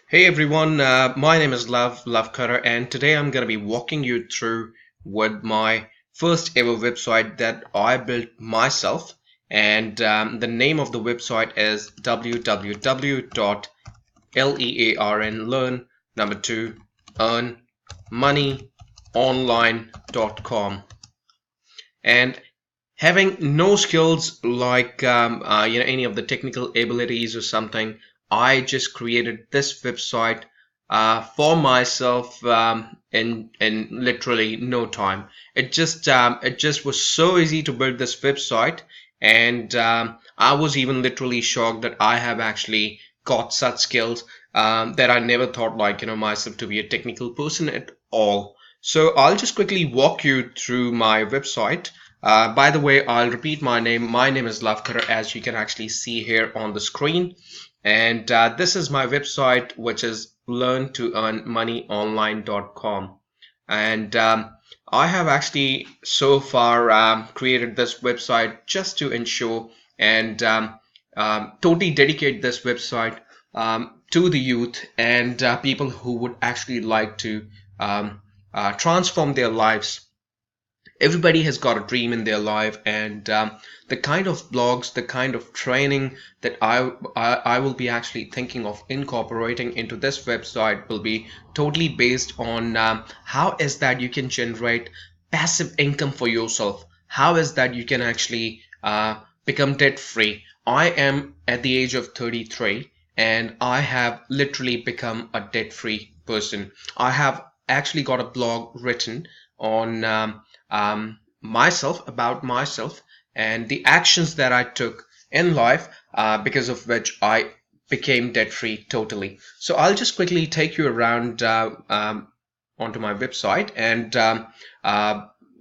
Hey everyone, my name is Love Cutter, and today I'm going to be walking you through with my first ever website that I built myself. And the name of the website is www.learn number two earn money online.com. And having no skills like any of the technical abilities or something, I just created this website for myself in literally no time. It just was so easy to build this website, and I was even literally shocked that I have actually got such skills that I never thought myself to be a technical person at all. So I'll just quickly walk you through my website. By the way, I'll repeat my name. My name is Lavkar, as you can actually see here on the screen. And this is my website, which is learn2earnmoneyonline.com. And I have actually so far created this website just to ensure and totally dedicate this website to the youth and people who would actually like to transform their lives. Everybody has got a dream in their life, and the kind of blogs, the kind of training that I will be actually thinking of incorporating into this website will be totally based on how is that you can generate passive income for yourself. How is that you can actually become debt free. I am at the age of 33, and I have literally become a debt free person. I have actually got a blog written on myself, about myself, and the actions that I took in life, because of which I became debt free totally. So I'll just quickly take you around onto my website, and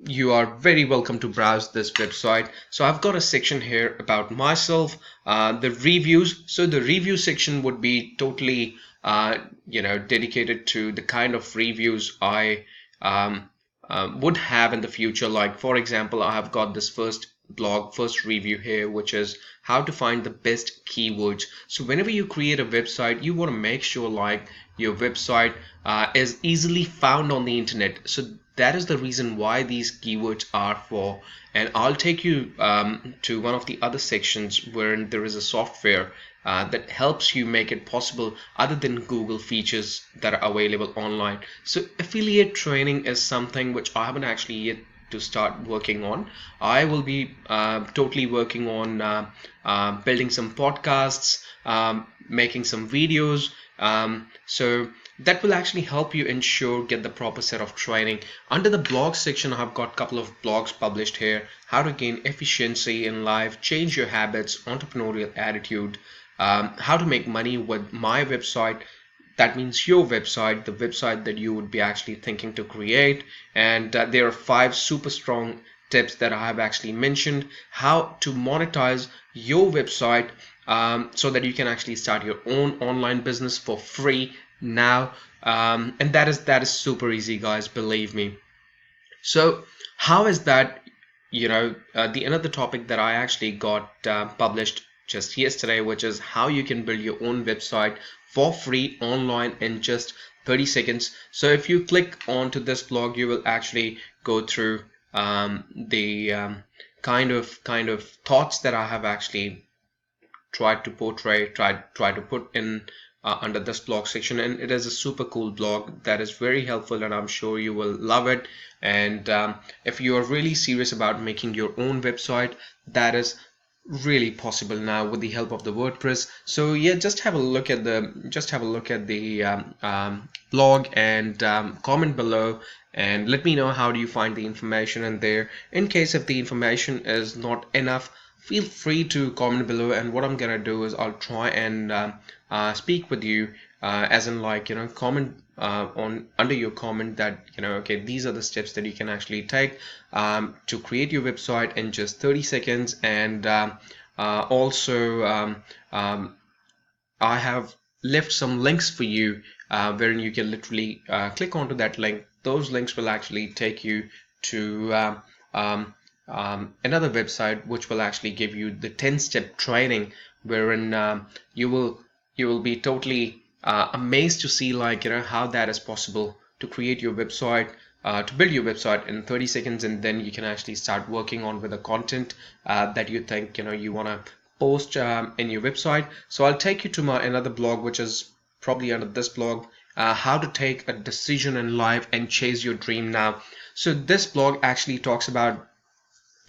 you are very welcome to browse this website. So I've got a section here about myself, the reviews. So the review section would be totally dedicated to the kind of reviews I would have in the future. Like, for example, I have got this first review here, which is how to find the best keywords. So whenever you create a website, you want to make sure like your website is easily found on the internet. So that is the reason why these keywords are for. And I'll take you to one of the other sections wherein there is a software that helps you make it possible other than Google features that are available online. So affiliate training is something which I haven't actually yet to start working on. I will be totally working on building some podcasts, making some videos. So that will actually help you ensure get the proper set of training. Under the blog section, I've got a couple of blogs published here: how to gain efficiency in life, change your habits, entrepreneurial attitude, how to make money with my website. That means your website, the website that you would be actually thinking to create. And there are 5 super strong tips that I have actually mentioned: how to monetize your website, so that you can actually start your own online business for free now. And that is super easy, guys, believe me. So how is that? The another topic that I actually got published just yesterday, which is how you can build your own website for free online in just 30 seconds. So if you click onto this blog, you will actually go through the kind of thoughts that I have actually tried to portray, try to put in under this blog section. And it is a super cool blog that is very helpful, and I'm sure you will love it. And if you are really serious about making your own website, that is really possible now with the help of the WordPress. So yeah, just have a look at the blog, and comment below and let me know how do you find the information in there. In case if the information is not enough, feel free to comment below, and what I'm gonna do is I'll try and speak with you, as in like comment on under your comment that okay, these are the steps that you can actually take to create your website in just 30 seconds. And also I have left some links for you, wherein you can literally click onto that link. Those links will actually take you to another website, which will actually give you the 10-step training, wherein you will be totally amazed to see, like, how that is possible to create your website, to build your website in 30 seconds, and then you can actually start working on with the content that you think you want to post in your website. So I'll take you to my another blog, which is probably under this blog, how to take a decision in life and chase your dream now. So this blog actually talks about,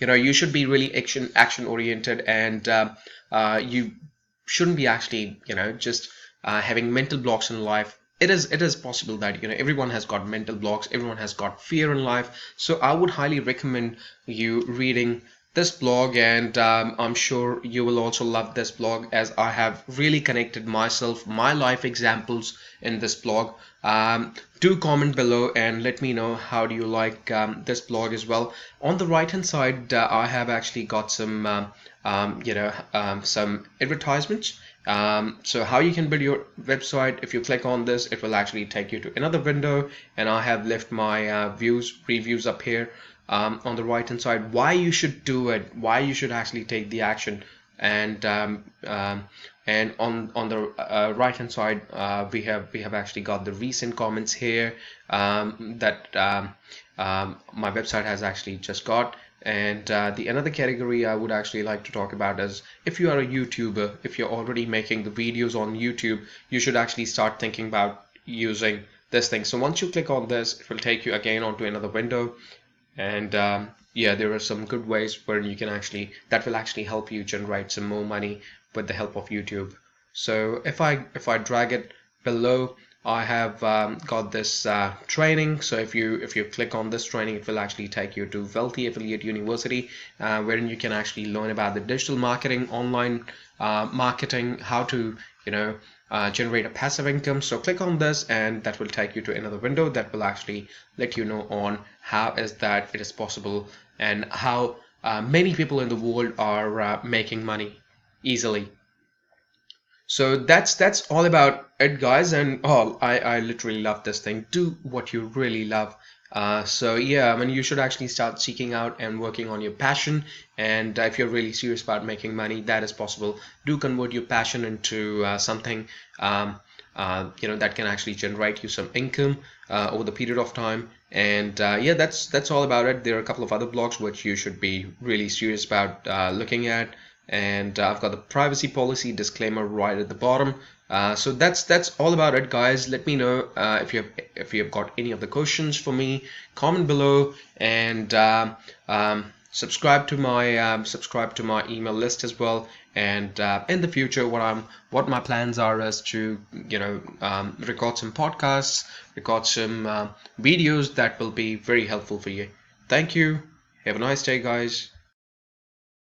you should be really action oriented, and you shouldn't be actually just having mental blocks in life. It is possible that everyone has got mental blocks, everyone has got fear in life. So I would highly recommend you reading this blog, and I'm sure you will also love this blog, as I have really connected myself, my life examples in this blog. Do comment below and let me know how do you like this blog as well. On the right hand side, I have actually got some some advertisements. So how you can build your website, if you click on this, it will actually take you to another window, and I have left my reviews up here on the right hand side, why you should do it, why you should actually take the action. And on the right hand side, we have actually got the recent comments here that my website has actually just got. And the another category I would actually like to talk about is, if you are a YouTuber, if you're already making the videos on YouTube, you should actually start thinking about using this thing. So once you click on this, it will take you again onto another window, and yeah, there are some good ways where you can actually, that will actually help you generate some more money with the help of YouTube. So if I drag it below, I have got this training. So if you click on this training, it will actually take you to Wealthy Affiliate University, wherein you can actually learn about the digital marketing, online marketing, how to generate a passive income. So click on this, and that will take you to another window that will actually let you know on how is that it is possible, and how many people in the world are making money easily. So that's all about it, guys. And oh, I literally love this thing. Do what you really love. So yeah, I mean, you should actually start seeking out and working on your passion. And if you're really serious about making money, that is possible. Do convert your passion into something that can actually generate you some income over the period of time. And yeah, that's all about it. There are a couple of other blogs which you should be really serious about looking at, and I've got the privacy policy disclaimer right at the bottom. So that's all about it, guys. Let me know if you have got any of the questions for me. Comment below, and subscribe to my email list as well. And in the future, what my plans are is to record some podcasts, record some videos that will be very helpful for you. Thank you. Have a nice day, guys.